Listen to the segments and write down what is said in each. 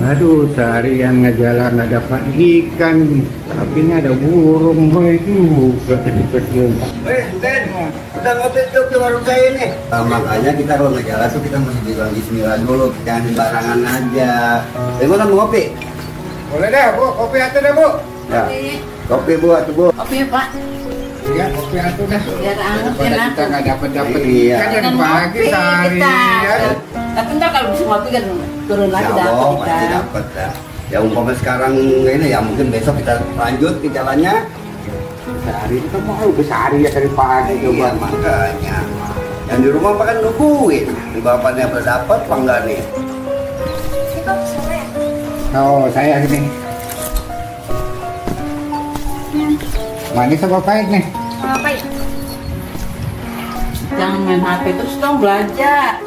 Aduh, seharian ngejalan nggak dapat ikan, tapi ini ada burung boy juga kecil-kecil. Den, udah ngopi tuh di warung saya nih. Makanya kita kalau ngejalan tuh kita mesti bilang bismillah dulu, jangan sembarangan aja. Gimana mau ngopi? Boleh deh bu, kopi atuh deh bu. Ya, kopi bu, atuh bu. Kopi ya Pak. Iya, kopi atuh dah. Biar anget Daripada ya kita nggak dapat Iya. ikan dari pagi seharian. Tapi ntar kalau bisa ngopi kan turun lagi Ya, dapat pasti ikan. dapat ya. Ya umpama sekarang ini ya mungkin besok kita lanjut ke jalannya. Sehari itu mau sehari ya dari pagi Iya, coba. makanya. Yang di rumah kan nungguin. Di bapaknya dapat apa enggak nih? Oh, saya ini. Manis apa pahit nih? Apa ya? Jangan main HP terus dong, belajar.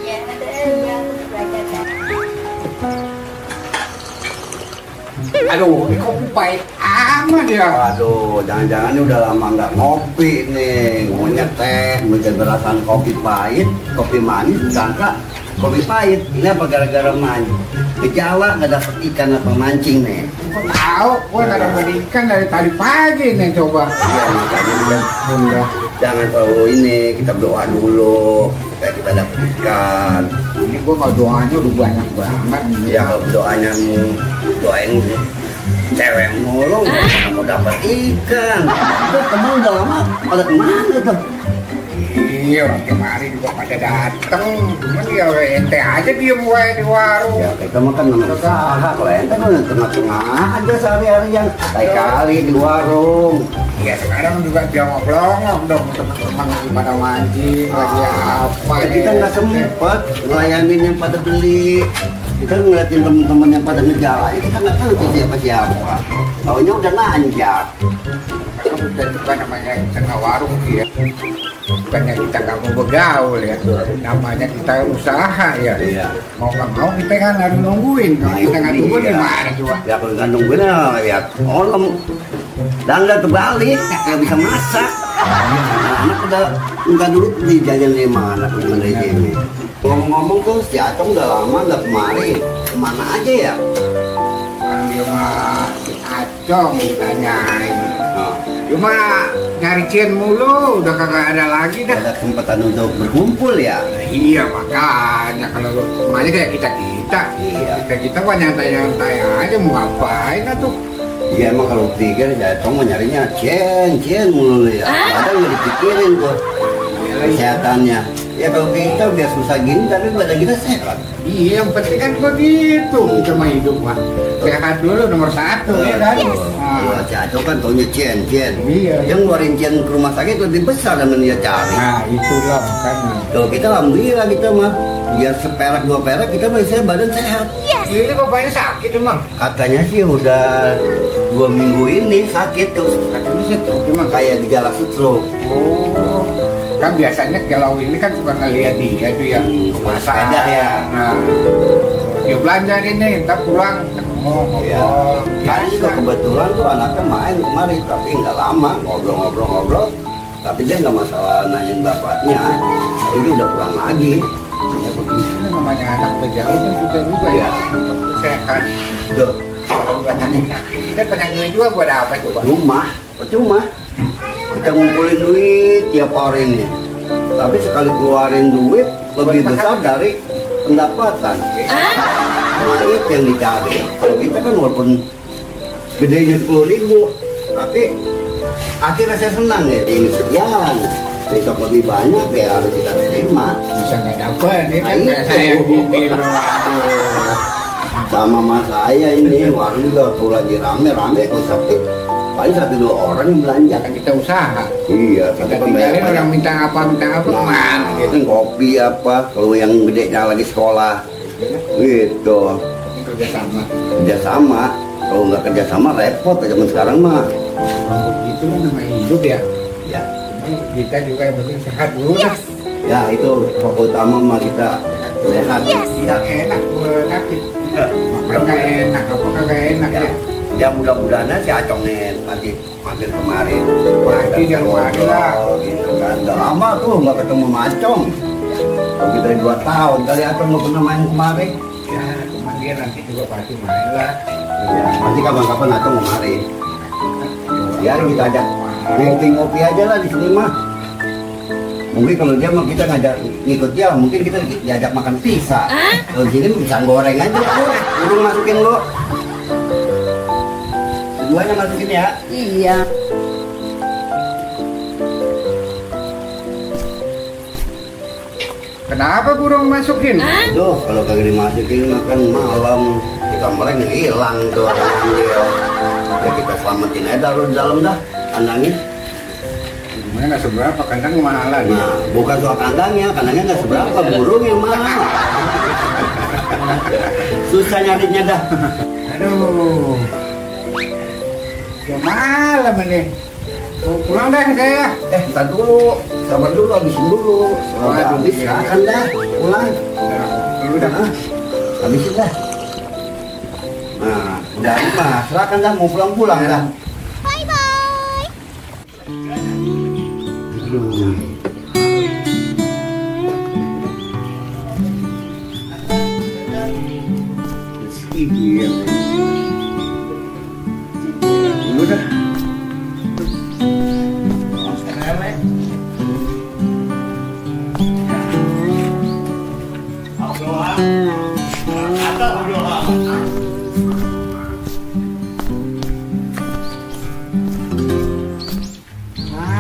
Aduh, ini kopi pahit amat ya. Waduh, jangan-jangan ini udah lama nggak ngopi nih. Ngomongnya teh, mungkin berasan kopi pahit, kopi manis, disangka kopi pahit. Ini apa gara-gara mancing? Di Jawa nggak dapet ikan apa mancing nih? Kok tahu, gue nggak dapat ikan dari tadi pagi nih coba. Iya, makanya Bunda. jangan terlalu ini, kita berdoa dulu supaya kita dapet ikan. Ini gue kalau doanya udah banyak banget. Ya kalau doanya doain cewek mulu nggak mau dapat ikan. Itu temen udah lama pada kemana tuh? Iya, orang kemari juga pada dateng. Cuman ya ente aja diem gue di warung. Ya kita mah kan namanya usaha, kalau ente kan tengah-tengah aja sehari-harian. Kali di warung. Ya sekarang juga dia ngobrol dong teman-teman lagi pada mancing, lagi apa. Ya, kita nggak sempet ngelayanin yang pada beli. Kita ngeliatin teman-teman yang pada ngejalan, kita nggak tahu itu siapa-siapa. Taunya udah nanjak. Kamu udah juga namanya tengah warung ya. Bukannya kita nggak mau bergaul ya. Namanya kita usaha ya. Iya. Mau nggak mau kita kan harus nungguin. Kalau kita nggak nungguin Iya. gimana coba? Ya kalau nggak nungguin ya olem. Dan nggak terbalik, nggak bisa masak. Anak udah nggak dulu di jajan di mana teman dari sini. Ngomong-ngomong tuh si Acong udah lama nggak kemari. Kemana aja ya? Panggil mah si Acong ditanyain. Oh, Cuma nyari Cien mulu, udah kagak ada lagi dah. ada kesempatan untuk berkumpul ya? Iya makanya kalau kemarin kayak kita Iya. kita mah nyantai-nyantai aja mau ngapain tuh. Iya emang kalau pikir ya Acong mau nyarinya cien mulu ya. Kadang nggak dipikirin tuh kesehatannya. Ya kalau kita biar susah gini tapi badan kita sehat. Iya yang penting kan begitu kita mah hidup mah sehat dulu nomor satu ya kan. Kalau si Acong kan taunya cien. Iya. Yang ngeluarin cien ke rumah sakit lebih besar dan dia cari. Nah itulah makanya. Kalau kita alhamdulillah kita mah biar seperak dua perak kita biasanya badan sehat. Ini bapaknya sakit emang. Katanya sih udah 2 minggu ini sakit tuh. Katanya sih tuh Cuma kayak gejala stroke. Oh, kan biasanya kalau ini kan suka ngeliat dia tuh yang ke pasar Sepeda ya. Nah, yuk belanja ini, ntar pulang ketemu Ya, ngobrol. saya juga kebetulan tuh anaknya main kemarin tapi nggak lama ngobrol. Tapi dia nggak masalah nanyain bapaknya. Ini udah pulang lagi. Ya begitu namanya anak berjauh kan juga Ya. sehat. Tuh, Kalau nggak nanya, kita penyanyi juga buat apa coba? rumah, percuma. Kita ngumpulin duit tiap hari ini. Tapi sekali keluarin duit lebih besar dari pendapatan. Nah, itu yang dicari. Kalau kita kan walaupun gedenya 10.000, tapi akhirnya saya senang ya. Ini sekian. Besok lebih banyak ya harus kita terima. Bisa nggak dapat, ini kan Nah, kayak itu. saya gini loh. Aduh. Sama mas saya ini warung juga tuh lagi rame tuh tapi paling 1-2 orang yang belanja. Kan kita usaha. Iya, Kita tinggalin orang minta apa Nah, kemana gitu. itu kopi apa kalau yang gedenya lagi sekolah gitu Ini kerjasama. kerjasama. Kalau nggak kerjasama repot zaman sekarang mah. Kalau begitu kan namanya hidup ya. Ya, Ini kita juga yang penting sehat dulu lah. ya itu pokok utama mah kita sehat. Ya, Enak buat sakit. Makan nggak enak, apa kagak enak ya. ya. Ya mudah-mudahan si Acong nih nanti mampir kemarin. Pasti dia kemari lah. Gitu kan. Udah lama tuh nggak ketemu sama Acong. Lebih dari 2 tahun kali Acong nggak pernah main kemarin. Ya, cuma dia dia nanti juga pasti main lah. Ya, pasti kapan-kapan atau mau mari. Ya kita ajak ngopi aja lah di sini mah. Mungkin kalau dia mah kita ngajak ngikut dia, mungkin kita diajak makan pizza. Kalau di sini pisang goreng aja lah. Urung masukin lo. Semuanya masukin ya. Iya. Kenapa burung masukin? Duh, kalau kagak dimasukin makan malam kita meleng hilang tuh orang dia. Ya kita selamatin aja taruh di dalam dah kandangnya. Sebenarnya nggak seberapa, kandang kemahalan. Nah, bukan soal kandangnya nggak seberapa, burungnya mahal. Susah nyarinya dah. Aduh, udah malam ini. Mau pulang dah saya. Ntar dulu, sabar dulu, habisin dulu. Kalau udah habis, silakan dah, pulang. Dulu dah. Habisin dah. Nah, udah habis mah, silakan dah, mau pulang-pulang dah. Aduh. Iya. Dulu dah.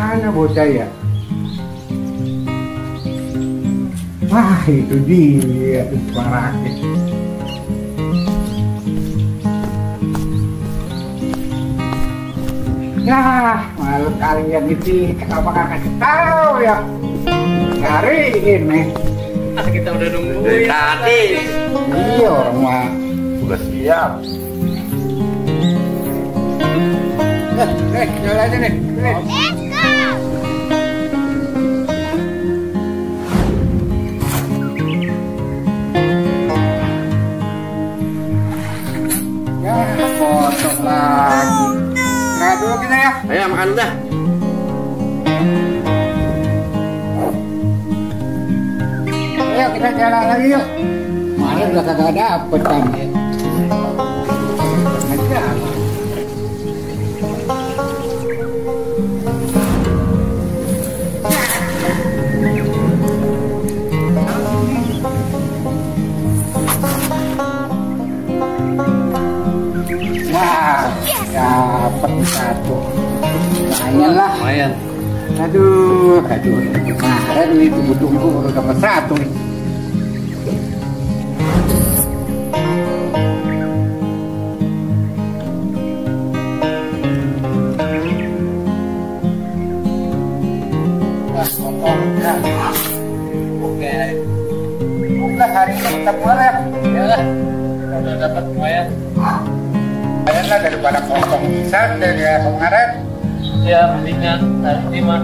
Mana bocah ya? Wah, itu dia tuh tukang rakit. Ya, malu kalian itu kenapa nggak kasih tahu ya? Hari ini. Kita udah nunggu. Dari tadi. Iya, orang mah. Udah siap. Jalan aja nih. Ya, foto lagi. Nah, dulu kita ya. Ayo makan udah. Ayo kita jalan lagi yuk. Malah udah kagak dapet kan. Aja. Wah, dapat satu. Lumayan lah. Lumayan. Aduh, kemarin nih tunggu-tunggu baru dapat satu nih. Oke. Udah hari ini kita pulang ya. Ya lah. Udah dapat lumayan. Lumayan lah daripada kosong bisa dari kemarin. Ya mendingan tadi mah.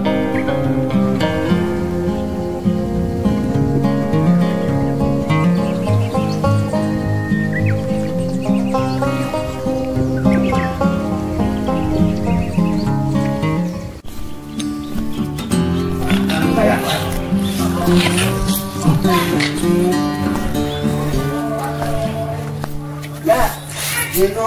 Ya, gitu.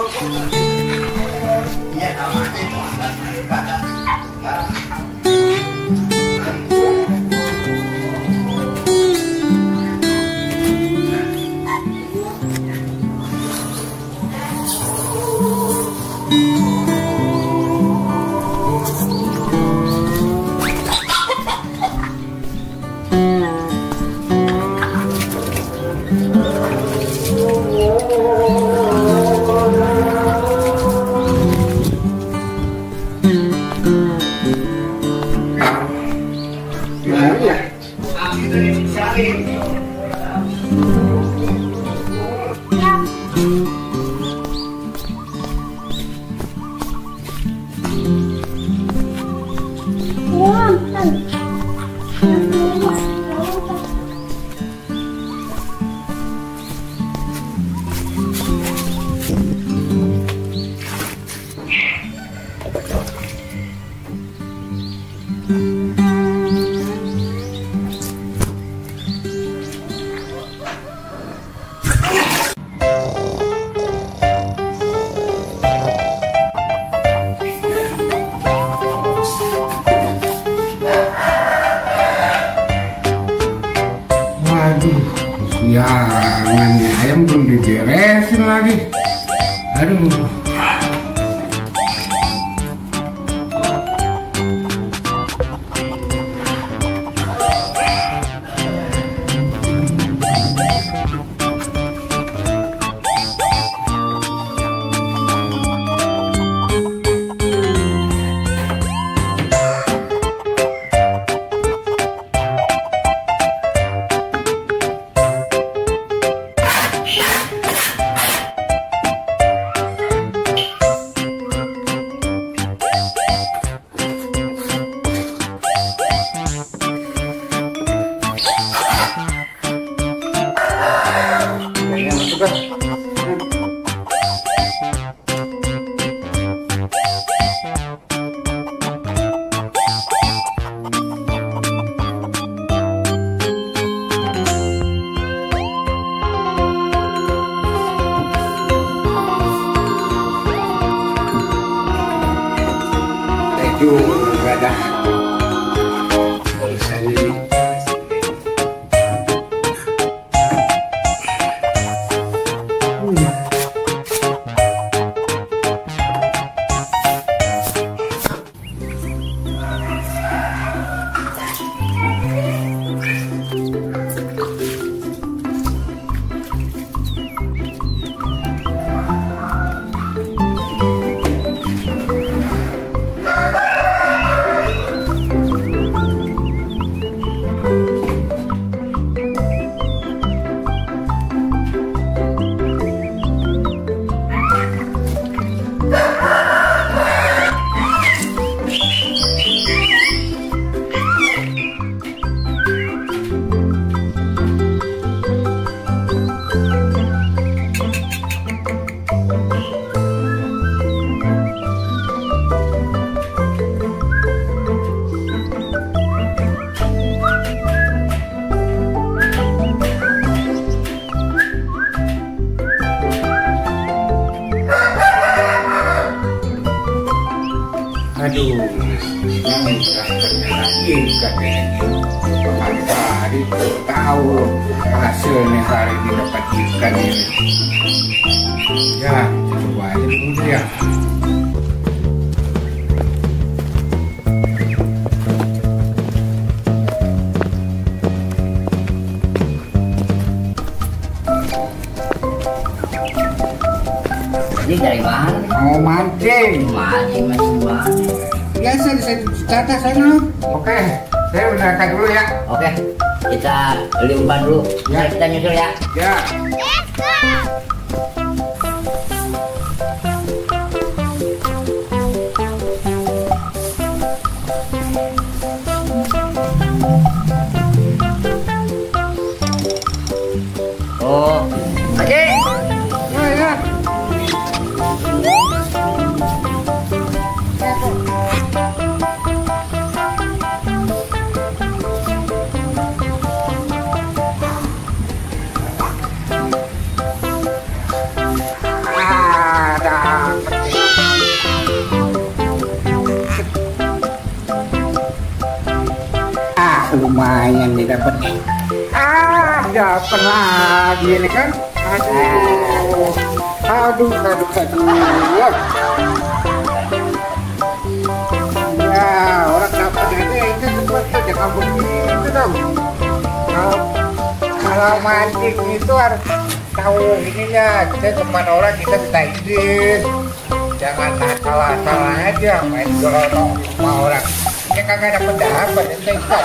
Aduh, siangannya ayam belum diberesin lagi. Aduh. Nggak ada. Bisa ini. Aduh, yang ikan ini hari-hari tahu hasilnya hari ini dapat ikan ini. Ya, coba aja dulu ya. Ini dari mana? Mau mancing. Mancing masih banget. Biasa di sana sana. Oke, saya berangkat dulu ya. Oke, kita beli umpan dulu. Ya. Ntar kita nyusul ya. Ya. Oh, oke. Ya, ya. Lumayan nih dapat nih. Dapat lagi ini kan. Aduh. Ya, orang dapat ini itu seperti jangan begitu dong. Kalau mancing itu harus tahu ininya. Kita teman orang kita minta izin. Jangan asal-asal aja main gelonong sama orang. Ya kagak dapat ente ikan.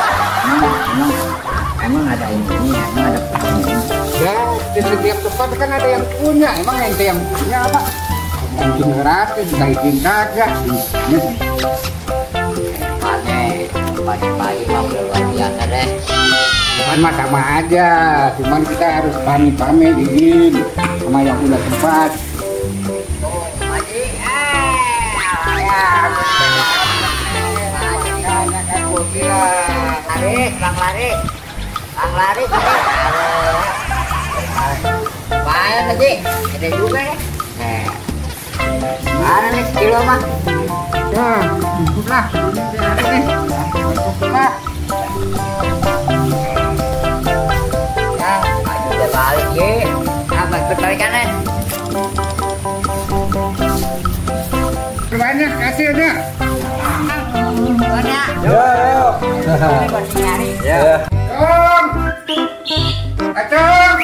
Emang ada ini, emang ada punya. Ya, di setiap tempat kan ada yang punya. Emang ente yang punya apa? Mancing gratis, minta izin kagak. Pagi-pagi mau luar biasa deh. Bukan mah sama aja, cuman kita harus pamit izin sama yang punya tempat. Lari. Bahaya tadi, gede juga ya. Mana nih kilo mah? Ya, ikutlah. Ikutlah. hasilnya. Ada. Ya, Ini buat nyari. ya. Acung, Acung.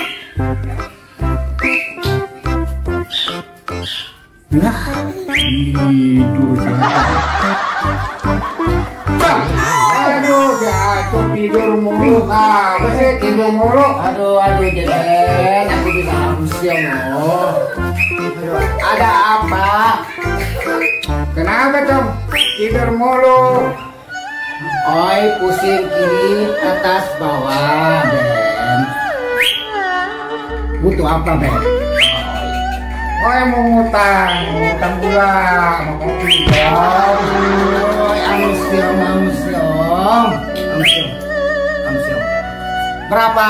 Nah, tidur aduh, ya Acung tidur mulu. Apa sih tidur mulu? Aduh, Deden, aku bisa hamsiong loh. Ada apa? Kenapa, Cung? Tidur mulu. Oi, pusing kiri, atas, bawah, Ben. Butuh apa, Ben? Oh, mau ngutang gula, mau kopi. Oi, hamsiong. Berapa?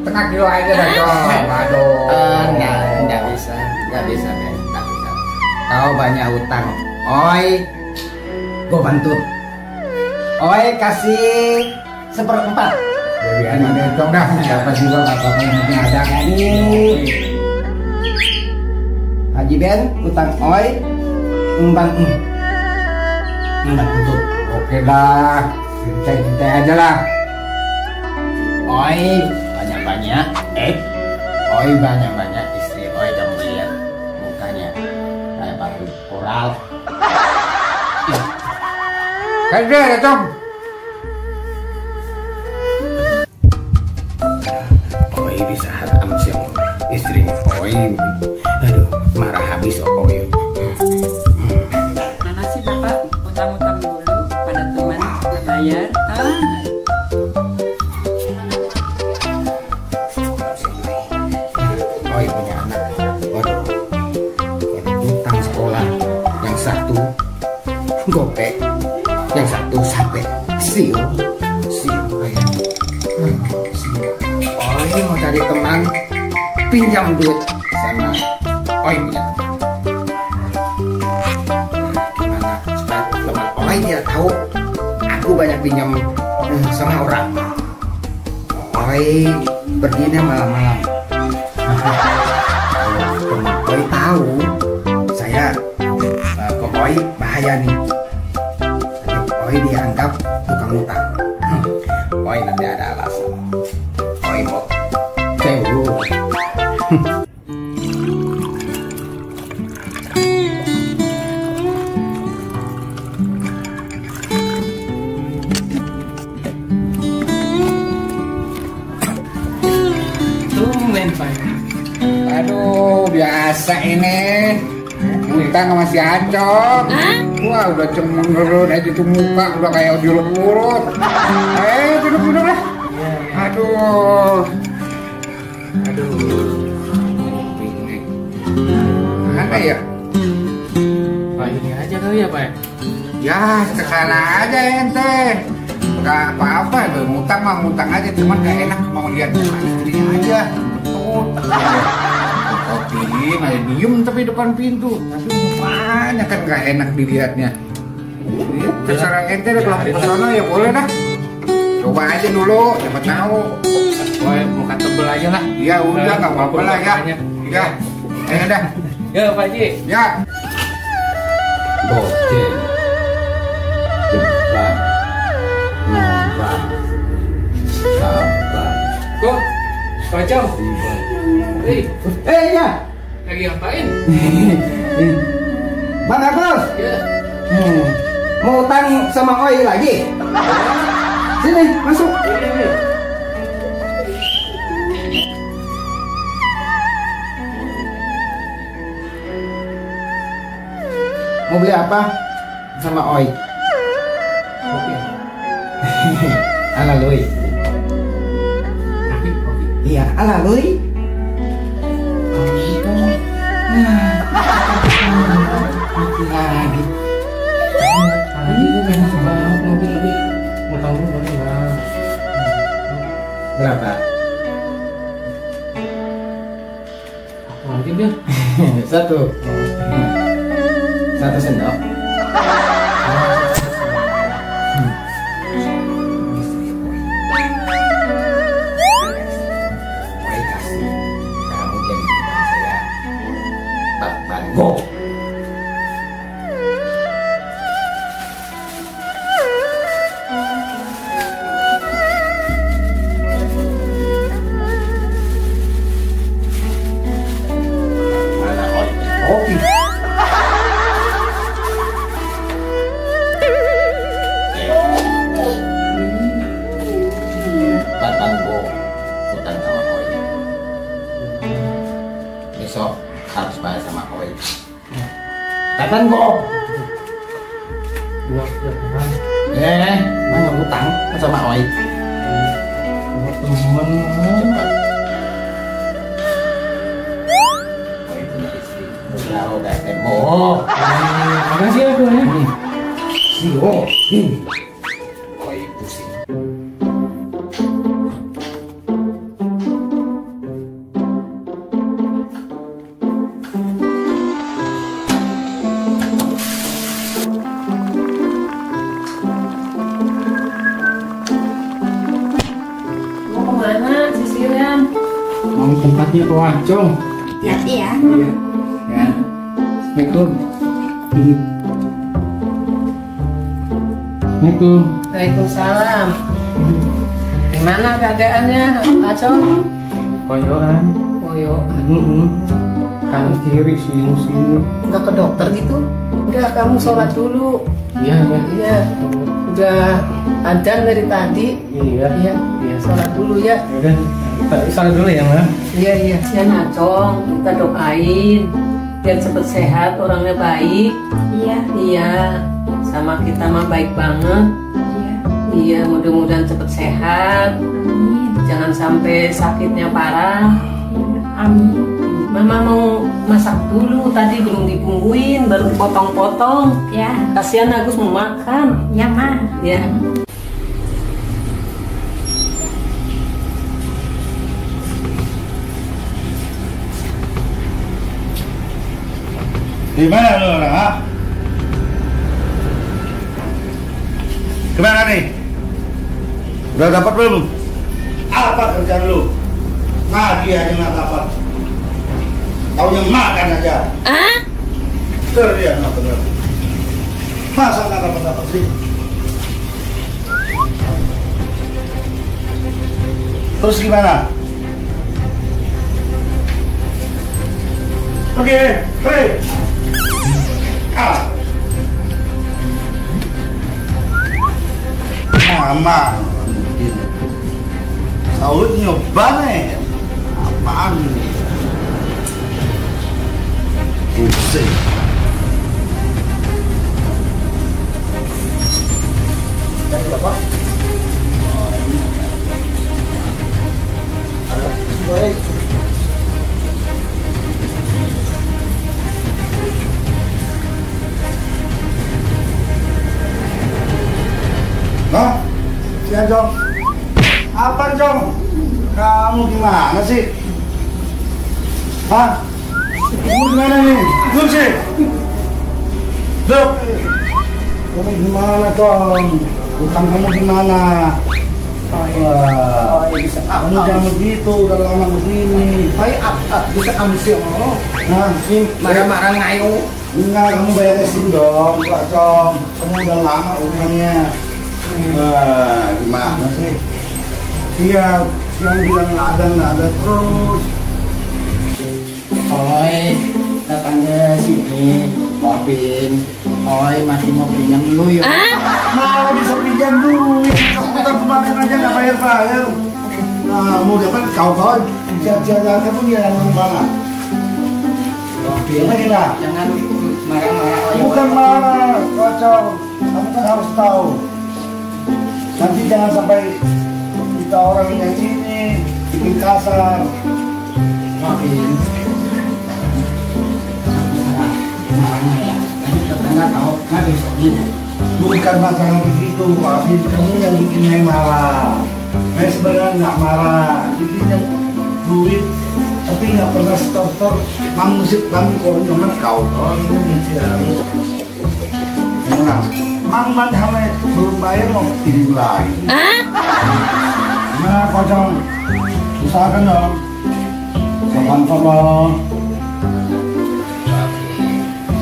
Setengah kilo aja dah, Cung. Aduh. Enggak bisa, Ben, enggak bisa. Kau banyak utang. Oi, gua bantu. Oi, kasih 1/4. Jadi ada Cung dah. Siapa juga nggak apa-apa yang penting ada. Haji Ben, utang Oi, emban tutup. Oke dah. Cintai aja lah. Oi, banyak-banyak. Oi, banyak-banyak istri. Oi, kamu lihat mukanya kayak batu koral. Kagak ada, Cung. Oi bisa hatam siang istrinya Oi. Aduh, marah habis Oi. Mana sih Bapak utang-utang dulu pada teman bayar? Oi punya anak. Waduh. Utang sekolah. Yang satu gopek, yang satu sampai siu. Oi mau cari teman pinjam duit sama Oi punya teman. Gimana supaya teman Oi dia tahu aku banyak pinjam sama orang. Oi perginya malam-malam. Kalau teman Oi tahu saya ke Oi bahaya nih. Oi dianggap tukang utang. Oi nanti ada alasan. Oi mau cewek. Tumben Pak. Aduh, biasa ini. Utang sama si Acong. Wah, udah cemberut aja tuh muka, udah kayak diurut-urut. Duduk lah. Aduh. Mana ya? Pak ini aja kali ya Pak. Ya, sekala aja ente. Gak apa-apa, tuh ngutang mah ngutang aja, cuman gak enak mau lihat istrinya aja. Kopi, malah diem tapi depan pintu. Aduh, mana kan gak enak dilihatnya. Terserah ente deh, kalau ke sana ya boleh dah. Coba aja dulu, dapat tahu. Oh, muka tebel aja lah. Ya udah, gak apa-apa lah ya. Ya, ayo dah. Ya Pak Ji. Ya. Bocil, depan, nomor, sabar. Kok? Pak Jom. Ya, Lagi ngapain? Bang Agus, Ya. mau utang sama Oi lagi? Sini, masuk. Mau beli apa sama Oi? Kopi. Ala Lui. Kopi. Iya, ala Lui. Mati lagi. Tadi gue enak banget mobil lebih. Mau tahu dulu Bang. Berapa? Nanti dia. Satu. Satu sendok. Oi kasih. Kamu jadi teman saya. Go. kelihatan kok. Mana utang sama Oi. Temen. Udah tembok. Makasih aku ya. Oi pusing. Mau tempatnya ke Wacong. Hati ya. Iya. Ya. Assalamualaikum. Assalamualaikum. Waalaikumsalam. Gimana keadaannya, Acong? Koyoan. Koyo. Kanan kiri sini. Enggak ke dokter gitu? Enggak, kamu sholat dulu. Iya, ya. Iya. Udah adzan dari tadi. Iya. Iya. Sholat dulu ya. Udah. Kita salat dulu ya, Ma. Iya. Ya Acong, kita doain biar cepet sehat, orangnya baik. Iya. Iya, sama kita mah baik banget. Iya. Iya, mudah-mudahan cepet sehat. Amin. Jangan sampai sakitnya parah. Iya. Amin. Mama mau masak dulu, tadi belum dibumbuin, baru potong-potong. Ya. Kasihan Agus mau makan. Ya, Ma. Ya. Di mana lu orang, ha? Kemana nih? Udah dapat belum? Apa kerjaan lu? Ngaji aja nggak dapat. Taunya makan aja. Kerja nggak bener. Masa nggak dapat sih? Terus gimana? Oke, hei. Mama Saud nyoba nih. Apaan ini? Pusing. Dan Bapak? Baik. Nah, ya Jong. Apa Jong? Kamu gimana sih? Hah? Kamu gimana nih? Duduk sih. Duduk. Kamu gimana Jong? Utang kamu gimana? Wah, kamu jangan begitu, udah lama begini. Bisa ambil Nah, sih. marah-marah ngayo. Enggak, kamu beresin dong, Pak Jong. Kamu udah lama utangnya. Wah, gimana sih? Iya, yang bilang nggak ada terus. Oi, datang ke sini. Popin. Oi, masih mau pinjam dulu ya. Mau bisa pinjam duit, kamu kita kemarin aja nggak bayar. Nah, mau dapat kau jalan kamu dia yang mana? Popin. Gimana kita? Jangan marah-marah. Oi. Bukan marah, kocok. Kamu kan harus tahu. Nanti jangan sampai kita orang yang ini bikin kasar. Popin. Marahnya ya. Nanti tetangga tahu nggak besok ini. Bukan masalah begitu, Afif. Kamu yang bikinnya marah. Saya sebenarnya nggak marah. Bikinnya duit, tapi nggak pernah stop. Musik kami korongan kau. Oh ini dia. Nah, Mang Hame belum bayar mau kirim lagi. Nah, kocok. Usahakan dong. Sopan-sopan.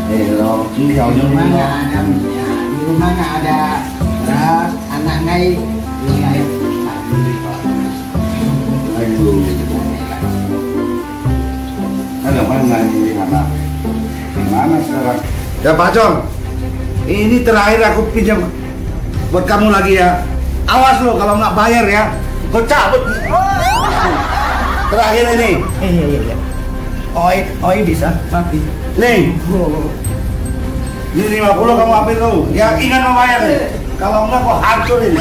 Hello, Di rumah nggak ada, di rumah nggak ada beras, anak ngai, ngai. Aduh. Ada mana ini anak? Gimana sekarang? Ya Pak Jong, ini terakhir aku pinjam buat kamu lagi ya. Awas lo kalau nggak bayar ya, gue cabut. Terakhir ini. Iya. Oi bisa, tapi Nih, Ini 50 kamu ambil tuh. Ya ingat membayar nih. Kalau enggak kok hancurin.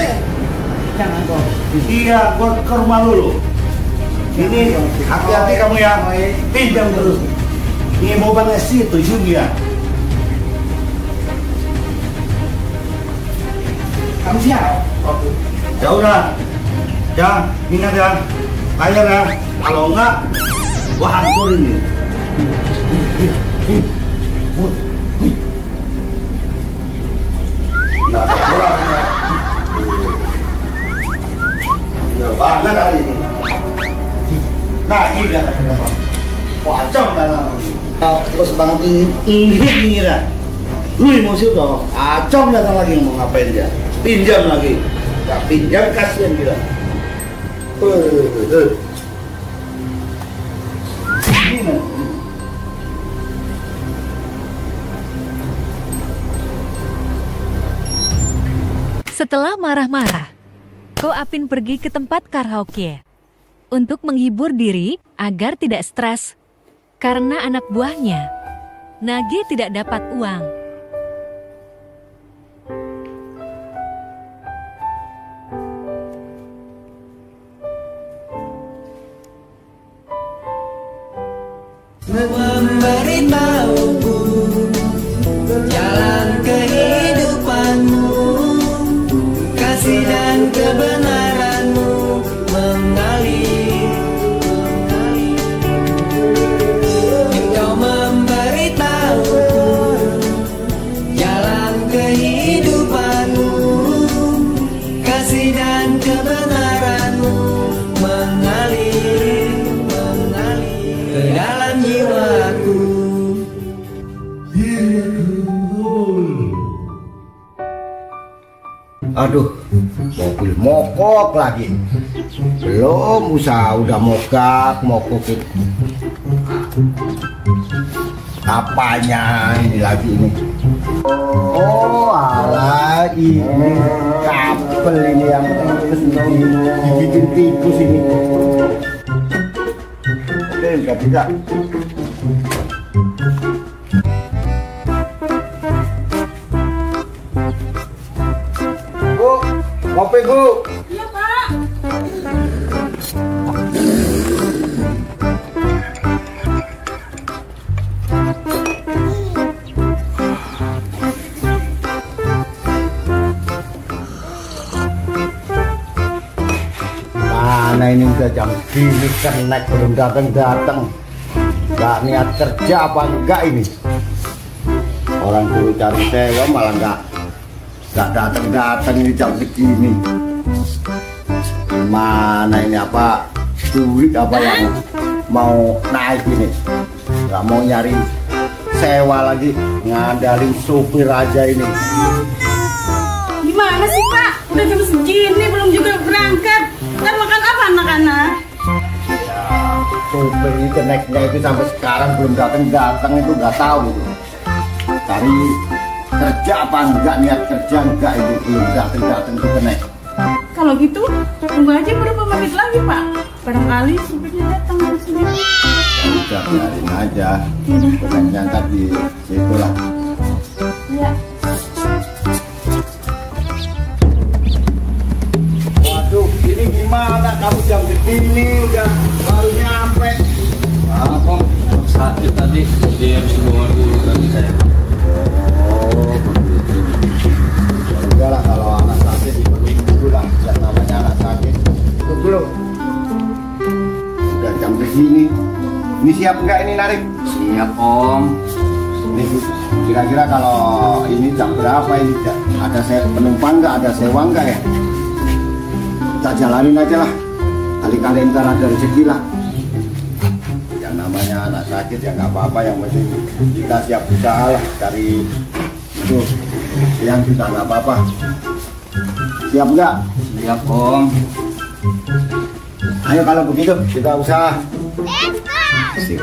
Jangan kok. Iya, gua ke rumah dulu. Ini hati-hati kamu ya. Pinjam terus. Ini mau banget situ juga. Kamu siap? Ya udah. Ya, ingat ya. Bayar ya. Kalau enggak, gua hancurin nih. Nah, kurang ya. Ya, banget hari ini. Nah, ini dah. Pocong dalam. Terus banget ini dah. Lu emosi toh. Acong datang lagi mau ngapain dia? Pinjam lagi. Ya pinjam kasihan dia. Setelah marah-marah, Ko Apin pergi ke tempat karaoke untuk menghibur diri agar tidak stres karena anak buahnya, Nage, tidak dapat uang. Memberitahuku jalan kehidupanmu, kasih dan kebenaranmu mengalir. Engkau memberitahuku jalan kehidupanmu, kasih dan kebenaranmu mengalir ke dalam jiwaku. Aduh, mobil mogok lagi. Belum usaha udah mogok itu. Apanya ini lagi ini? Oh, alah ini kabel ini yang dibikin tikus ini. Oke, enggak tidak. Kopi, Bu. Iya, Pak. Mana ini udah jam gini kenek belum datang. Gak niat kerja apa enggak ini? Orang dulu cari sewa malah enggak datang ini jam segini. Mana ini apa duit apa yang mau naik ini? Gak mau nyari sewa lagi, ngandalin supir aja ini. Gimana sih, Pak? Udah jam segini belum juga berangkat. Ntar makan apa anak-anak? Ya, supir ini keneknya itu sampai sekarang belum datang itu nggak tahu itu. Cari kerja apa enggak, niat kerja enggak, itu belum datang itu kenek. Kalau gitu, tunggu aja berapa menit lagi, Pak. Barangkali supirnya datang dari sini. Udah biarin aja, keneknya ntar di situ lah. Iya. Waduh, ini gimana kamu jam segini udah baru nyampe? Apa? Sakit tadi, jadi harus dibawa dulu kaki saya. Oh, begitu. Udah lah, kalau anak sakit diperluin dulu lah. Yang namanya anak sakit itu dulu. Udah jam segini. Ini siap nggak ini narik? Siap, Om. Ini kira-kira kalau ini jam berapa ini? Ada penumpang nggak? Ada sewa nggak ya? Kita jalanin aja lah. Kali-kali ntar ada rezeki lah. Yang namanya anak sakit ya nggak apa-apa, yang penting kita siap usaha lah cari itu yang kita nggak apa-apa. Siap nggak? Siap, Om. Ayo kalau begitu kita usaha. Sip.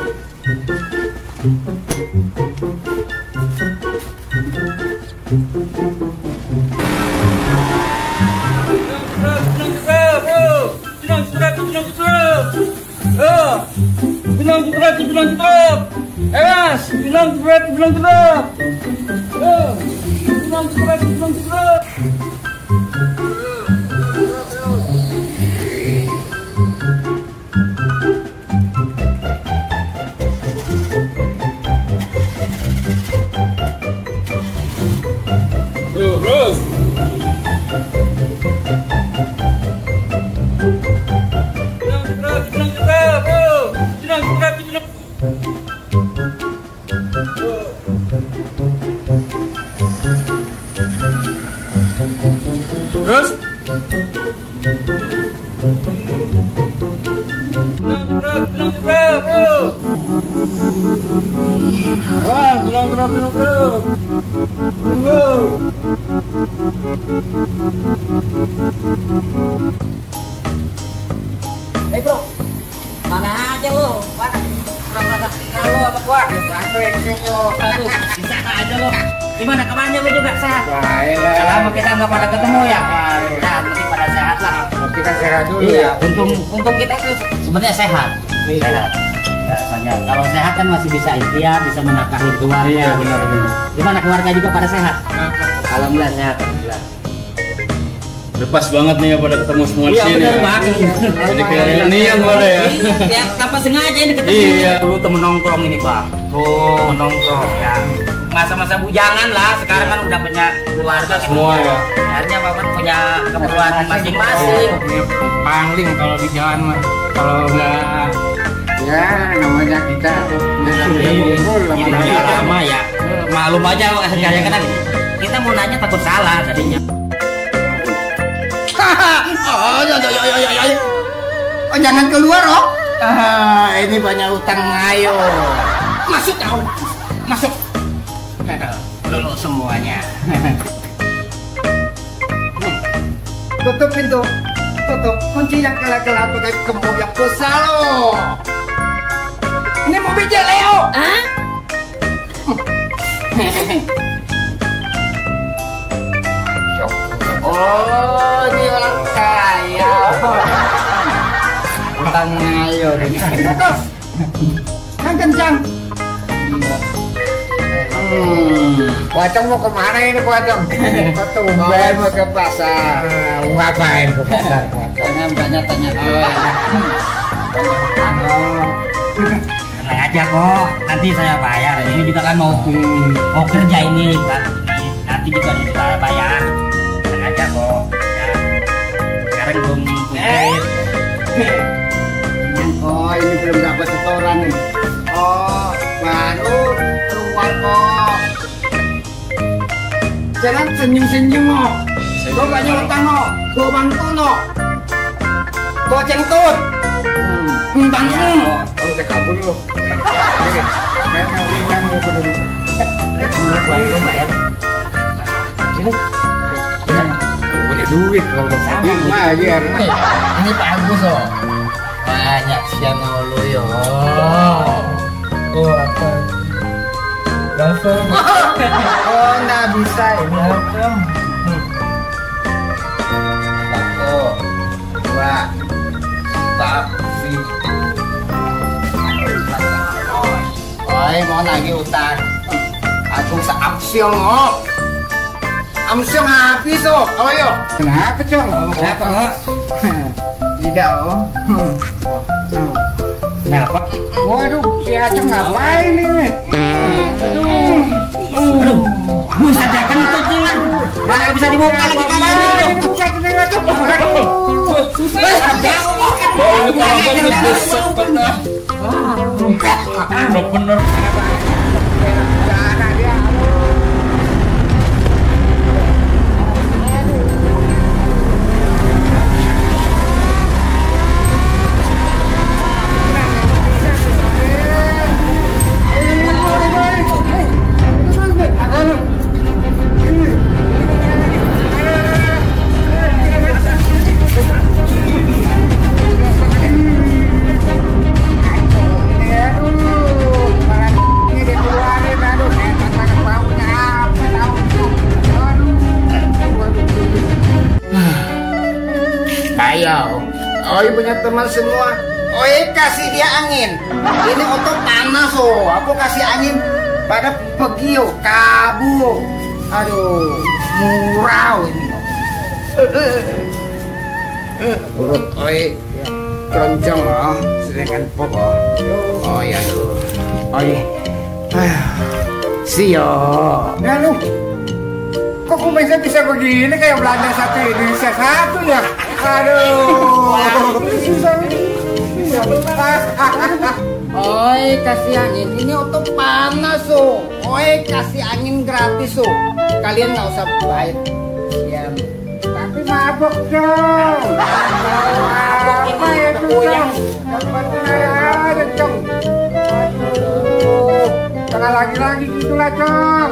Bilang cepat. Mas, bilang cepat. Bro, mana aja lo? Mana? Lo apa gua? Bisa aja lo. Gimana kabarnya lo juga sehat? Baik. Selama kita nggak pada ketemu ya. Nah, nanti pada sehat lah. Kita sehat dulu Iya, ya. untung kita tuh sebenarnya sehat. Sehat. Biasanya kalau sehat kan masih bisa ikhtiar, bisa menafkahi keluarga. Iya, benar-benar. Gimana keluarga juga pada sehat? Alhamdulillah sehat. Alhamdulillah. Udah pas banget nih ya pada ketemu semua di Iya sini. benar Ya. banget. Jadi kayak reunian boleh ya. Iya, tanpa sengaja ini ketemu. Iya. Dulu temen nongkrong ini bang. Temen nongkrong ya. Masa-masa bujangan lah. Sekarang kan udah punya keluarga Semua ya. Akhirnya bapak punya keperluan masing-masing. Pangling kalau di jalan mah. Kalau nggak ya namanya kita Ini lama ya. Malum aja kadang-kadang kita mau nanya takut salah tadinya. Oh, jangan keluar, oh. Ini banyak utang ayo. Masuk kau. Masuk. Dulu semuanya. Tutup pintu. Tutup. Kunci yang kelak-kelak pakai kembang yang besar, loh. Ini mobilnya Leo. Hah? Oh, ini orang kaya. Utang ayo ini. Terus. Yang kencang. Wacong mau kemana ini Wacong? Tumben mau ke pasar. Ngapain ke pasar? Jangan banyak tanya Tenang aja kok, nanti saya bayar. Ini juga kan mau kerja ini kan. Nanti juga kita bayar. Tenang aja kok. Ya. Sekarang belum duit. Oh, ini belum dapat setoran nih. Oh, baru keluar kok. Jangan senyum-senyum, oh. Gue banyak utang, oh. Gue bantu, no. Gue cengtut. Bantu. Oh, udah kabur lu. Main ringan lu dulu. Punya duit kalau udah sama bayar. Ini bagus oh. Banyak siang lu yo. Oh, apa? Langsung. Oh, nggak bisa ini. Satu, dua, tapi. Oi, mau nagih utang. Aku seamsyong, oh. Amsyong habis, oh. Ayo. Kenapa, Cong? Kenapa, oh? Tidak, oh. Kenapa? Waduh, si Acong ngapain ini? Kamu saja kentut nih kan? Nggak bisa dibuka lagi kamarnya. Buka ini Acong. Bener. Ayo. Oi punya teman semua. Oi kasih dia angin. Ini otot panas, oh. Aku kasih angin pada pergi kabur. Aduh, murau ini. Urut oi keroncong loh, sedangkan pokok. Oh ya tuh. Oi. Sio. Ya lu, kok kumisnya bisa begini kayak Belanda satu Indonesia satu ya? Aduh, susah ini. Oi kasih angin, ini otot panas Oi kasih angin gratis Kalian nggak usah bayar. Siap. Tapi mabok dong. Apa itu dong? Ada dong. Aduh, jangan lagi gitulah dong.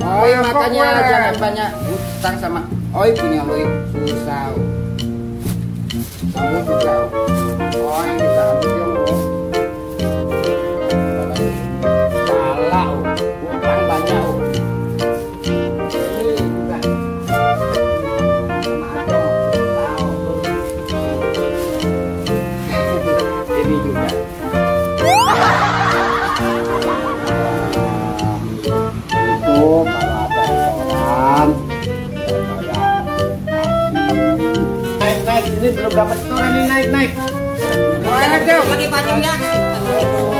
Oi makanya jangan banyak utang sama Oi punya Oi susah. Kamu juga. Oi bisa ambil salah utang banyak. Ini juga. Itu kalau ada restoran naik ini belum dapat setoran nih naik Lagi pancingnya.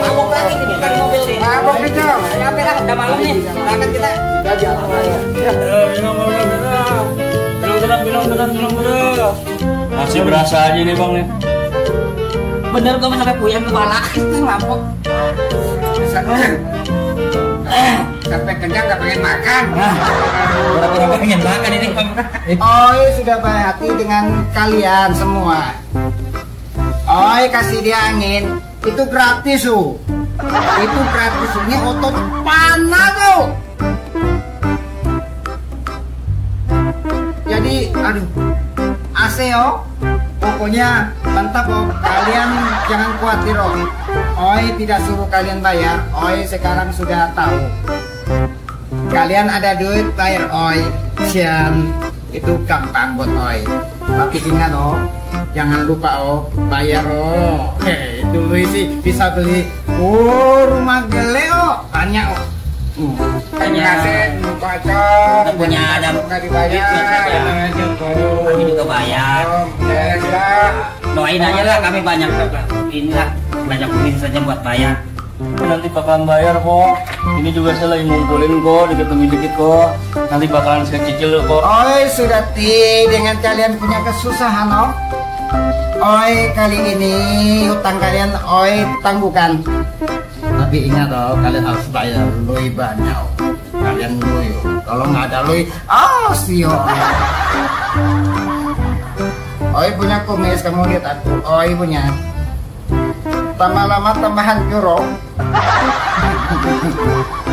Mabok lagi nih bukan mobil nih. Mabok nih dong. Capek lah, udah malam nih. Berangkat kita. Bilang berat. Masih berasa aja nih bang nih. Bener gue sampai puyeng kepala. Itu mabok. Sampai kenyang gak pengen makan. Berapa pengen makan ini bang. Oi sudah baik hati dengan kalian semua. Oi kasih dia angin itu gratis itu gratis ini otot panas jadi aduh AC pokoknya mantap kalian jangan khawatir Oi tidak suruh kalian bayar Oi sekarang sudah tahu kalian ada duit bayar Oi sian itu gampang buat Oi tapi ingat jangan lupa bayar itu sih bisa beli rumah gele banyak Kasih pacong. Punya ada nggak dibayar. Kami juga bayar. Doain aja lah kami banyak inilah banyak duit saja buat bayar. Nanti bakalan bayar kok. Ini juga saya lagi ngumpulin kok, dikit kok. Nanti bakalan saya cicil kok. Oi sudah dengan kalian punya kesusahan Oi kali ini hutang kalian Oi tangguhkan. Tapi ingat kalian harus bayar lebih banyak. Kalian lui, kalau nggak ada lui, sio. Oi punya kumis, kamu lihat aku. Oi punya. Tambah lama tambah hancur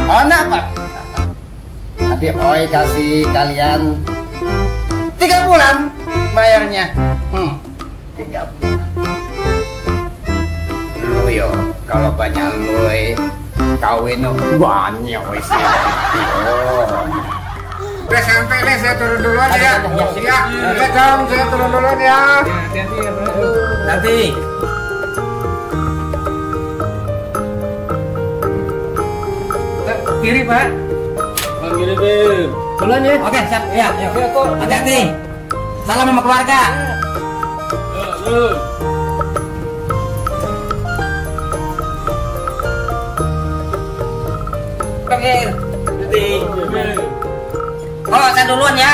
Pak. Tapi Oi kasih kalian 3 bulan bayarnya. 3 bulan. Lu kalau banyak lu kawin banyak wis. Udah sampai nih, saya turun duluan ya. Ya, dong, saya turun duluan ya. Hati-hati ya, Bro. Nanti. Kiri, Pak. Kiri, Bim. Duluan ya. Oke, siap. Ya, hati-hati. Salam sama keluarga. Oke. Oh, saya duluan ya.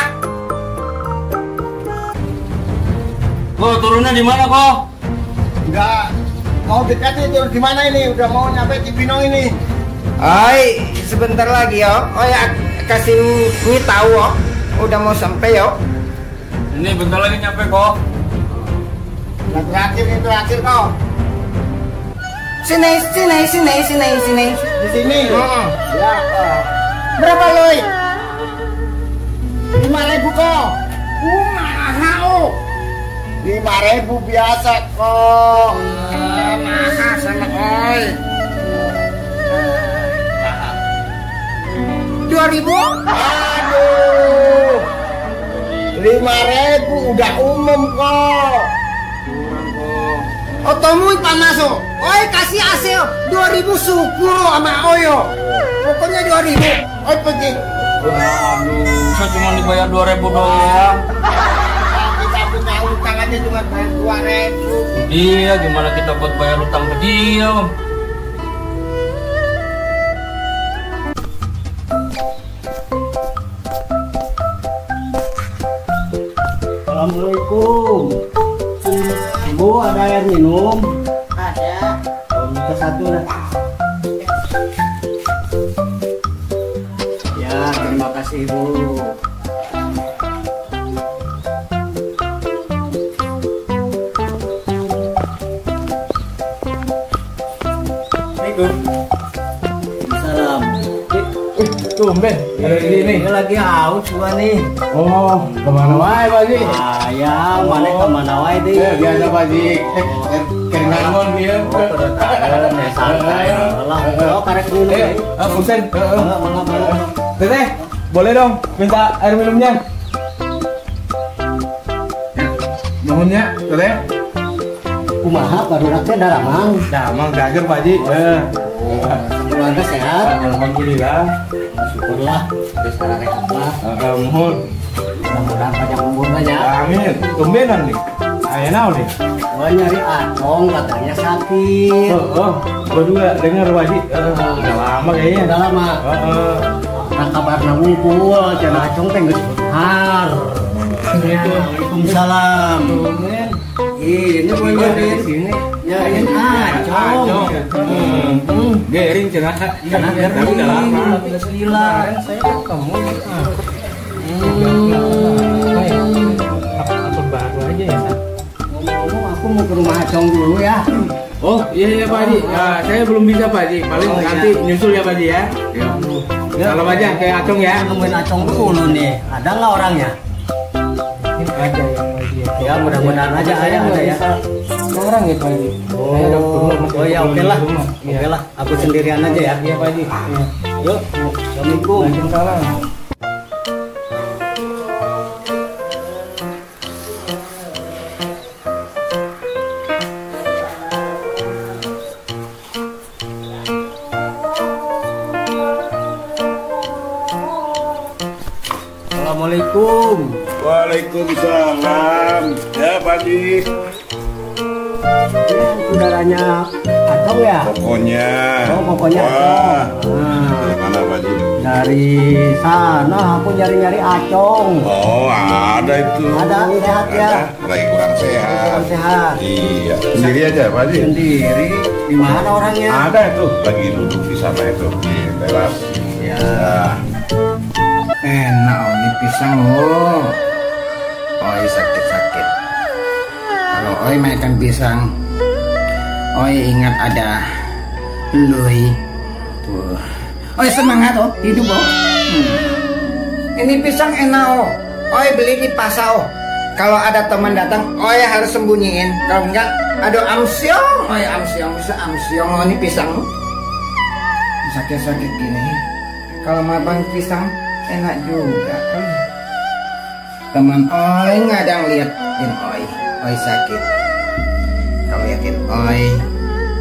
Turunnya di mana kok? Enggak mau dekatnya turun di mana ini? Udah mau nyampe Cibinong ini. Oi, sebentar lagi ya kasih ini tahu udah mau sampai Ini bentar lagi nyampe kok. Nah, terakhir kok. Sini. Di sini. Ya. Berapa loy? 5.000 kok. Mahal 5.000 biasa kok. Mahal sama oi. 2.000? Aduh. 5.000 udah umum kok. Otomu panas oh. Oi kasih hasil 2000 syukur sama Oyo. Pokoknya 2000. Oi pergi. Aduh, saya cuma dibayar 2.000 doang. Kita punya utang aja cuma 2.000. Iya, gimana kita buat bayar utang ke dia, Om? Assalamualaikum. Ibu ada air minum? Ada. Minta satu dah. Ya, terima kasih Ibu. Assalamualaikum. Salam. Tumben, ada di sini. Ini lagi haus gua nih. Oh, kemana wae, Pak Haji? Ya, mana kemana wae deh. Biasa, Pak Haji. Kenangon dia. Ya santai. Lah, oh karek dulu. Punten. Mangga. Teteh, boleh dong minta air minumnya? Mohonnya, Teteh. Kumaha baru raknya daramang. Damang dager, Pak Haji. Keluarga sehat. Alhamdulillah. Syukurlah. Terus sekarang apa? Mohon. Mudah-mudahan panjang umur aja. Amin. Tumbenan nih. Ayo naon nih? Gua nyari Acong katanya sakit. Gua juga dengar Pak Haji. Udah lama kayaknya. Udah lama. Nah kabarna ngumpul, cenah Acong teh geus har. Waalaikumsalam. Ini gua nyariin sini. Nyariin Acong. Gering cenah. Tapi udah lama. Alhamdulillah. Saya ketemu. Apa baru aja ya? Ngomong aku mau ke rumah Acong dulu ya. Oh iya Pak Haji. Saya belum bisa Pak Haji. Paling nanti nyusul ya Pak Haji ya. Salam aja kayak Acong ya. Nungguin Acong dulu nih. Ada nggak orangnya? Ini ada yang Haji. Ya mudah-mudahan aja ada ya. Orang ya Pak Haji. Oh ya oke lah. Oke lah. Aku sendirian aja ya. Iya Pak Haji. Yuk. Assalamualaikum. Waalaikumsalam. Assalamualaikum. Waalaikumsalam. Ya Pak Haji. Saudaranya Acong ya? Pokoknya. Oh pokoknya Wah. Acong. Dari mana Pak Haji? Dari sana aku nyari-nyari Acong. Oh ada itu. Ada sehat ya? Ada. Lagi kurang sehat. Kurang sehat. Iya. Sendiri aja Pak Haji. Sendiri. Di mana orangnya? Ada itu. Lagi duduk di sana itu di teras. Ya. Enak ini pisang oh. Oi sakit-sakit. Kalau oi makan pisang, oi ingat ada lui. Tuh. Oi semangat oh, hidup oh. Ini pisang enak oh. Oi beli di pasar oh. Kalau ada teman datang, oi harus sembunyiin. Kalau enggak, aduh amsyong, oi amsyong, bisa amsyong oh ini pisang. Sakit-sakit gini. Kalau makan pisang enak juga kan. Teman oi nggak ada yang liatin oi sakit. Kalau liatin oi,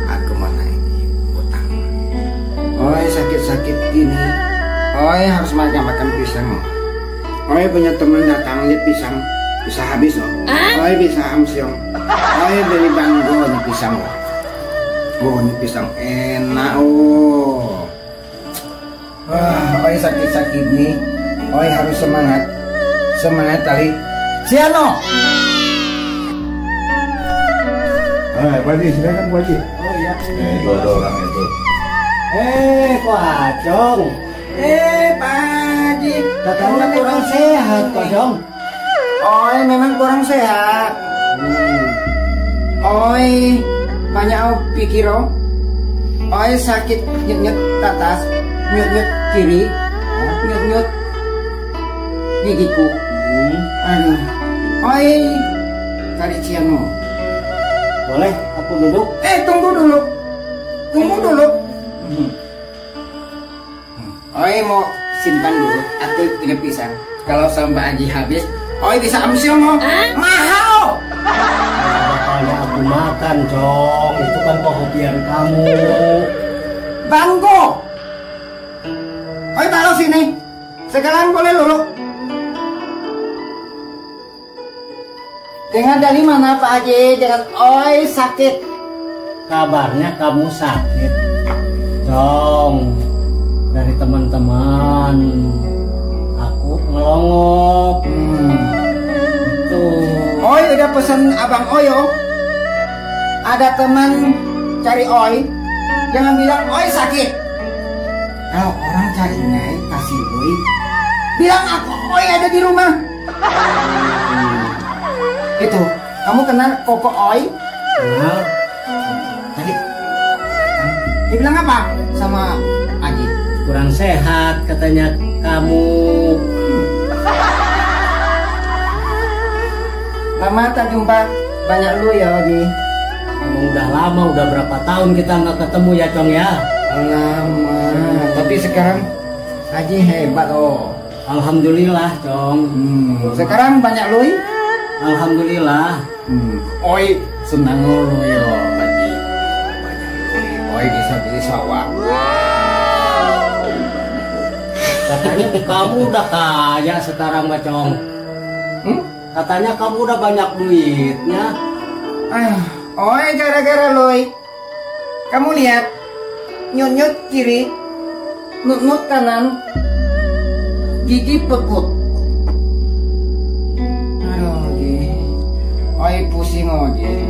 aku mau naik utang. Oi sakit-sakit gini, oi harus makan pisang. Oi punya teman datang lihat pisang bisa habis oh. Oi bisa amsyong. Oi beli banggo nih pisang. Oh ini pisang enak oh. Wah, oi sakit-sakit nih. Oi harus semangat. Semangat kali. Siano. Pak Haji, silakan Pak Haji. Oh iya. Itu ada orang itu. Kok Acong? Pak Haji. Katanya kurang sehat Kok Acong. Oi memang kurang sehat. Oi banyak pikir oh. Oi sakit nyut-nyut atas. Nyut-nyut kiri, nyut-nyut gigiku. Aduh, oi, cari cianmu. Boleh aku duduk? Tunggu dulu. Oi mau simpan dulu. Aku punya pisang. Kalau sampai Haji habis, oi bisa amsyong oh. Mahal. soalnya aku makan, Cong. Itu kan kehobian kamu. Bangko. Oi taruh sini. Sekarang boleh lulu. Dengar dari mana Pak Haji? Dengan oi sakit. Kabarnya kamu sakit, Cong. Dari teman-teman aku ngelongok. Itu. Oi udah pesan Abang Oyo. Ada teman cari Oi. Jangan bilang Oi sakit. Kalau orang cari Nyai kasih Oi, bilang aku Oi ada di rumah. Itu, kamu kenal Koko Oi? Kenal. Tadi dia bilang apa sama Aji? Kurang sehat katanya kamu. Lama tak jumpa, banyak lu ya Aji. Emang udah lama, udah berapa tahun kita nggak ketemu ya Cong ya? Lama, tapi sekarang Aji hebat oh. Alhamdulillah Cong. Sekarang banyak lu? Alhamdulillah. Oi senang lu ya Aji. Banyak lu. Oi bisa beli sawah. Katanya kamu udah kaya sekarang Mbak Cong. Katanya kamu udah banyak duitnya. Oi gara-gara Loi. Kamu lihat, nyut-nyut kiri, nut-nut kanan, gigi pekut. Aduh, Ji. Oi pusing Ji.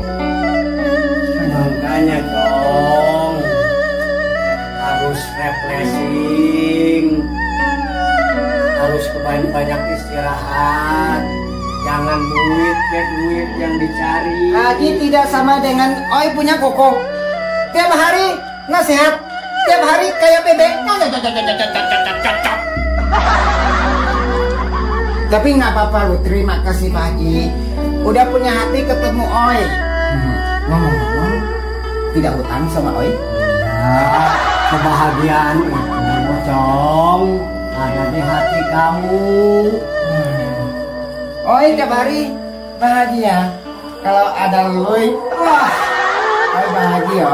Makanya Cong harus refreshing, harus banyak istirahat. Jangan duit yang dicari. Haji tidak sama dengan Oi punya Koko. Tiap hari nasihat, tiap hari kayak bebek. Tapi nggak apa-apa lu, terima kasih Pak Haji. Udah punya hati ketemu Oi. Ngomong-ngomong, tidak hutang sama Oi? Ya, kebahagiaan itu Cong ada di hati kamu. Oi tiap hari bahagia. Kalau ada Loi, wah, Oi bahagia.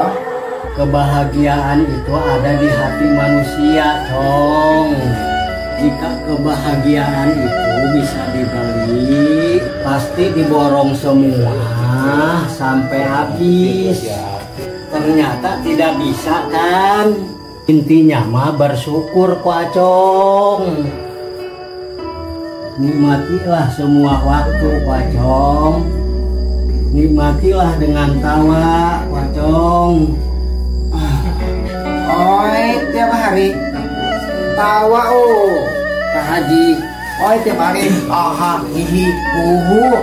Kebahagiaan itu ada di hati manusia, Cong. Jika kebahagiaan itu bisa dibeli, pasti diborong semua sampai habis. Ternyata tidak bisa kan? Intinya mah bersyukur kok, Cong. Nikmatilah semua waktu, Wacong. Nikmatilah dengan tawa, Wacong. Oi tiap hari tawa oh Pak Haji. Oi tiap hari aha hihi uhu.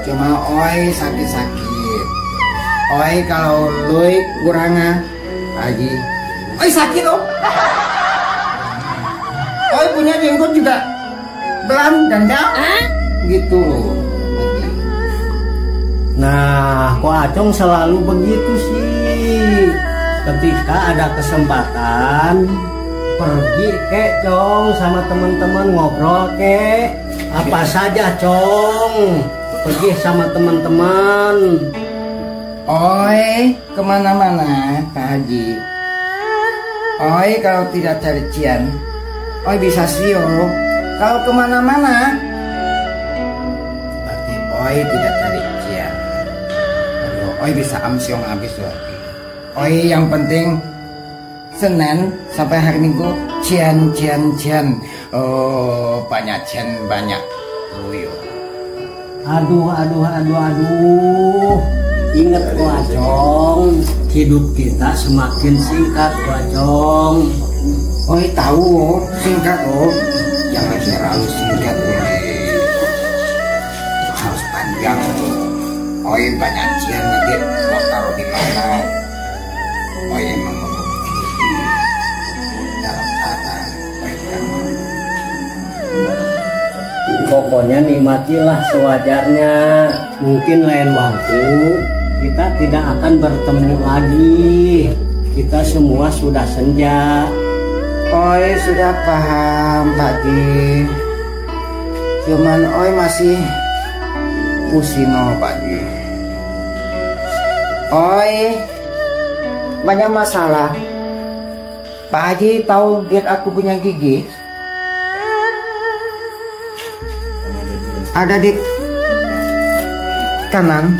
Cuma Oi sakit-sakit. Oi kalau Loi kurangnya Haji. Oi sakit oh. Oi punya jenggot juga belan dan gitu. Nah, kok Acong selalu begitu sih? Ketika ada kesempatan, pergi kek Cong sama teman-teman ngobrol kek. Apa saja Cong, pergi sama teman-teman. Oi kemana-mana Pak Haji. Oi kalau tidak cari Cian, Oi bisa sio. Kalau kemana-mana, berarti Oi tidak cari Cian. Aduh, Oi bisa amsyong habis lagi. Oi yang penting Senin sampai hari Minggu Cian. Oh banyak Cian banyak. Aduh. Ingat Wacong, hidup kita semakin singkat Wacong. Oi tahu singkat oh. Jangan terlalu singkat harus panjang. Oi banyak Cian nanti mau taruh di mana. Oi emang dalam keadaan baik. Pokoknya nikmatilah sewajarnya. Mungkin lain waktu kita tidak akan bertemu lagi. Kita semua sudah senja. Oi sudah paham Pak Ji. Cuman Oi masih pusing oh Pak Ji. Oi, banyak masalah. Pak Haji tahu lihat aku punya gigi? Ada di kanan,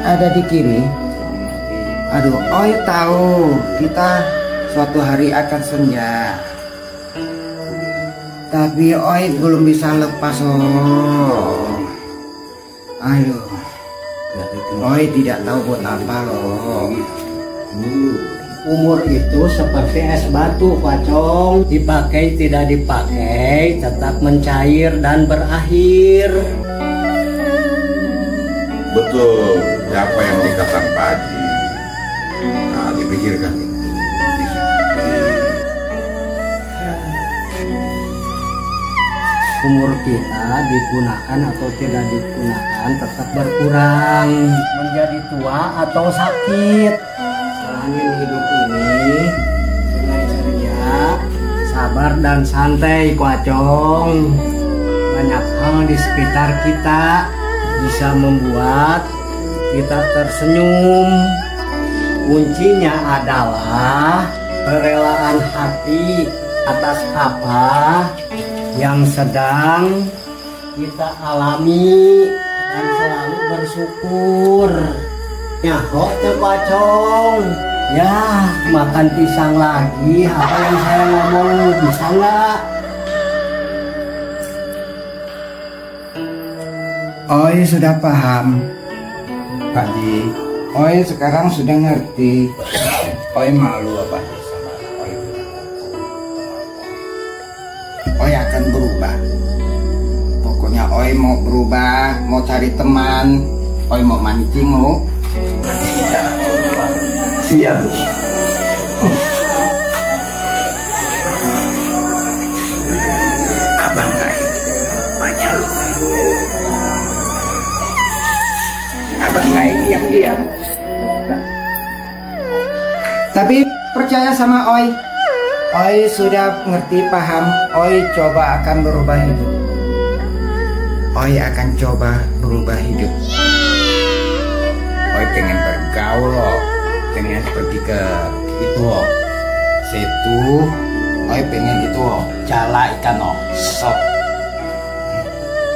ada di kiri. Aduh, Oi tahu kita suatu hari akan senja. Tapi Oi belum bisa lepas loh. Aduh, Oi tidak tahu buat apa loh. Umur itu seperti es batu, Pacong. Dipakai tidak dipakai, tetap mencair dan berakhir. Betul, siapa yang dikatakan Pak Haji? Nah, dipikirkan. Umur kita digunakan atau tidak digunakan tetap berkurang. Menjadi tua atau sakit. Jalanin hidup ini dengan ceria, sabar dan santai, Pacong. Banyak hal di sekitar kita bisa membuat kita tersenyum. Kuncinya adalah kerelaan hati atas apa yang sedang kita alami dan selalu bersyukur. Nyahok Pacong. Ya, makan pisang lagi. Apa yang saya ngomong bisa nggak? Oi sudah paham, Pak Haji. Oi sekarang sudah ngerti. Oi malu apa? Oi akan berubah. Pokoknya Oi mau berubah, mau cari teman. Oi mau mancing lo. Siap. Abang Ngai, banyak lu. Abang Ngai diam-diam. Tapi percaya sama Oi. Oi sudah ngerti paham. Oi coba akan berubah hidup. Oi akan coba berubah hidup. Oi pengen bergaul loh. Pengen pergi ke itu loh. Situ. Oi pengen itu loh. Jala ikan loh. Sok.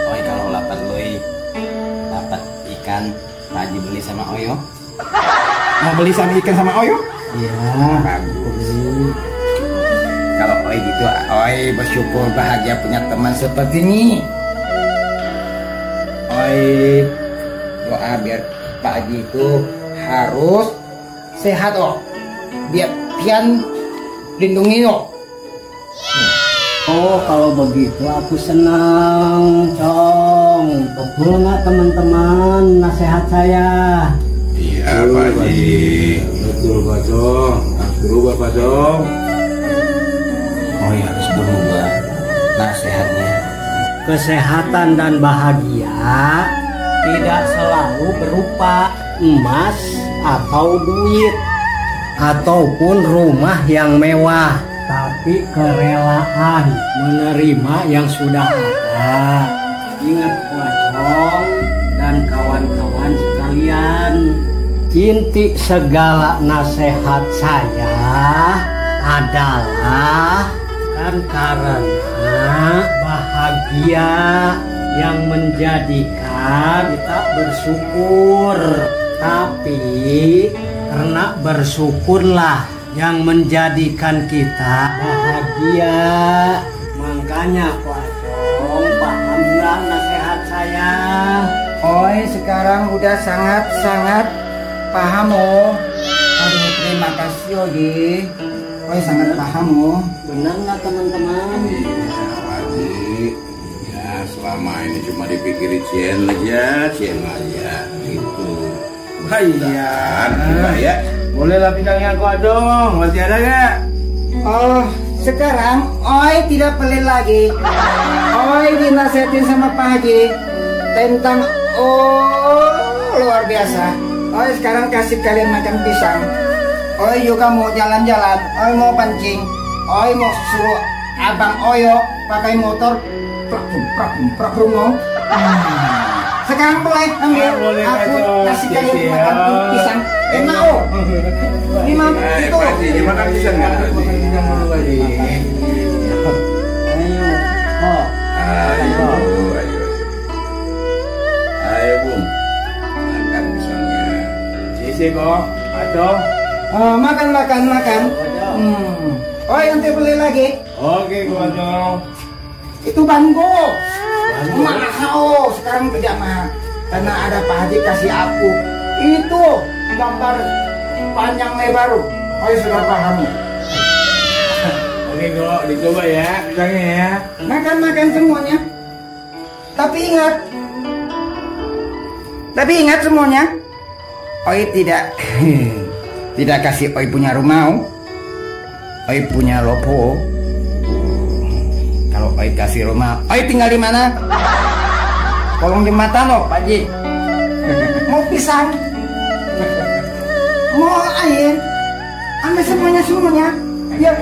Oi kalau dapat ikan, Pak Haji beli sama Oi yo. Mau beli sama ikan sama Oi yo? Iya. Bagus. Kalau Oi gitu, Oi bersyukur bahagia punya teman seperti ini. Oi doa biar Pak Haji itu harus sehat oh. Biar pian lindungi oh. Oh, kalau begitu aku senang, Cong. Betul nggak teman-teman nasihat saya? Iya, Pak Haji. Betul, Pacong. Harus berubah, Pacong. Oh ya, harus berubah nasihatnya. Kesehatan dan bahagia tidak selalu berupa emas atau duit ataupun rumah yang mewah, tapi kerelaan menerima yang sudah ada. Ingat Pacong dan kawan-kawan sekalian, inti segala nasihat saya adalah kan karena bahagia yang menjadikan kita bersyukur, tapi karena bersyukurlah yang menjadikan kita bahagia. Makanya Pacong, paham nggak nasihat saya? Oi sekarang udah sangat paham oh. Aduh terima kasih Oji. Oi sangat paham oh. Benar nggak teman-teman? Iya, Pak Haji. Ya, selama ini cuma dipikirin cien aja gitu. Iya. Kan, ya. Bolehlah pindangnya aku dong. Masih ada nggak? Oh sekarang Oi tidak pelit lagi. Oi dinasihatin sama Pak Haji tentang luar biasa. Oi sekarang kasih kalian makan pisang. Oi juga mau jalan-jalan. Oi mau pancing. Oi mau suruh abang Oyo pakai motor prak rumah. Sekarang boleh ambil. Aku kasih kalian makan pisang. mau. Ini mah itu. Pak Haji, makan pisang nggak Pak Haji? Ayo, ayo Bung, makan pisangnya. Sisi kok, Acong. Makan. Oh, nanti beli lagi. Oke, Acong. Itu bango. Mahal sekarang tidak mahal. Karena ada Pak Haji kasih aku itu gambar panjang lebar. Oh, sudah paham. Oke kok, dicoba ya pisangnya ya. Makan semuanya. Tapi ingat semuanya. Oi tidak kasih Oi punya rumah. Oi punya lopo. Kalau Oi kasih rumah, Oi tinggal di mana? Kolong jembatan loh, Pak Haji. Mau pisang? Mau air? Ambil semuanya. Biar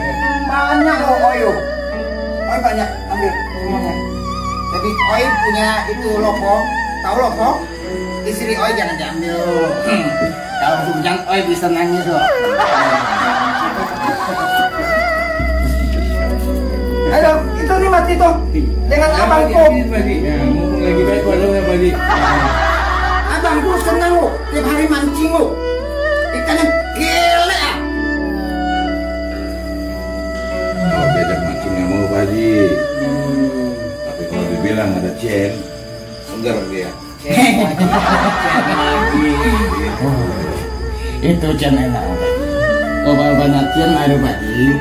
banyak loh Oi. Oi banyak, ambil semuanya. Jadi Oi punya itu lopo. Tahu lopo? Istri Oi jangan diambil. Kalau hujan Oi bisa nangis loh. Ayo, itu nih mati tuh. Dengan abangku. Mumpung lagi baik warung ya Pak Haji. Abangku senang loh, tiap hari mancing loh. Ikannya gile ah. Kalau diajak mancing nggak mau Pak Haji. Tapi kalau dibilang ada Cien, seger dia. Itu Cien enak. Kalau banyak Cien ada Pak Haji.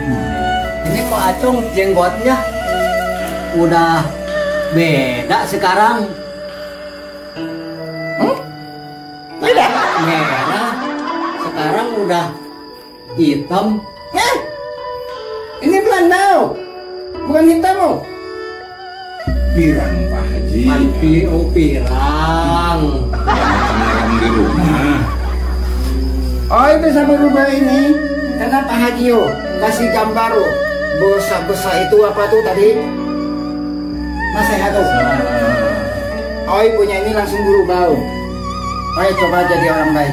Ini kok Acong jenggotnya udah beda sekarang. Beda? Merah. Sekarang udah hitam. Ini Belanda, bukan hitam loh. Pirang Pak Haji. Pirang. Yang di rumah. Oh, itu sama rumah ini. Karena Pak Haji kasih gambar loh. Bosa itu apa tuh tadi? Nasihat tuh. Oi punya ini langsung berubah. Oi coba jadi orang baik.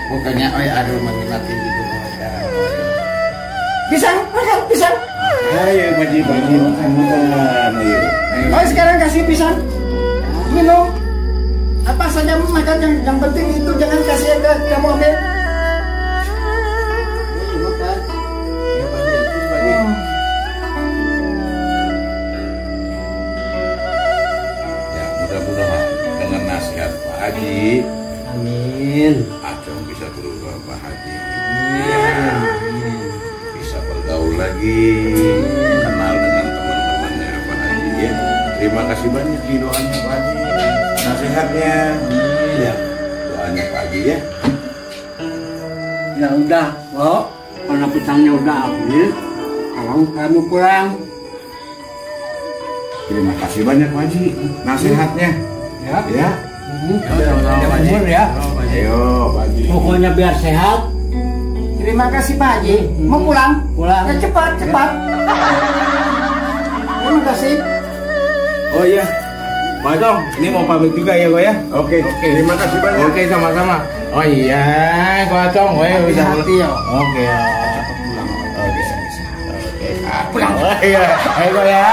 Bukannya Oi aduh mati gitu. Pisang. Ayo Pak Haji makan. Ayo. Oi sekarang kasih pisang. Minum. Apa saja makan yang penting itu jangan kasih yang kamu ambil. Mudah-mudahan dengan nasihat Pak Haji, amin, Acong bisa berubah Pak Haji. Bisa bergaul lagi, kenal dengan teman-temannya Pak Haji ya. Terima kasih banyak di doanya Pak Haji, nasihatnya ya, doanya Pak Haji ya. Ya udah, kok kalau pisangnya udah habis, kalau kamu pulang. Terima kasih banyak Pak Haji, nasihatnya. Ya. Umur ya. Ayo Pak Haji. Pokoknya biar sehat. Terima kasih Pak Haji. Mau pulang? Pulang. Ya cepat. Terima kasih. Oh iya, Pak Acong, ini mau pamit juga ya kok ya. Oke. Terima kasih banyak. Oke, sama-sama. Oh iya, Kok Acong, bisa hati ya. Oke. Oh bisa. Oke. Pulang. Oh iya, ayo kok ya.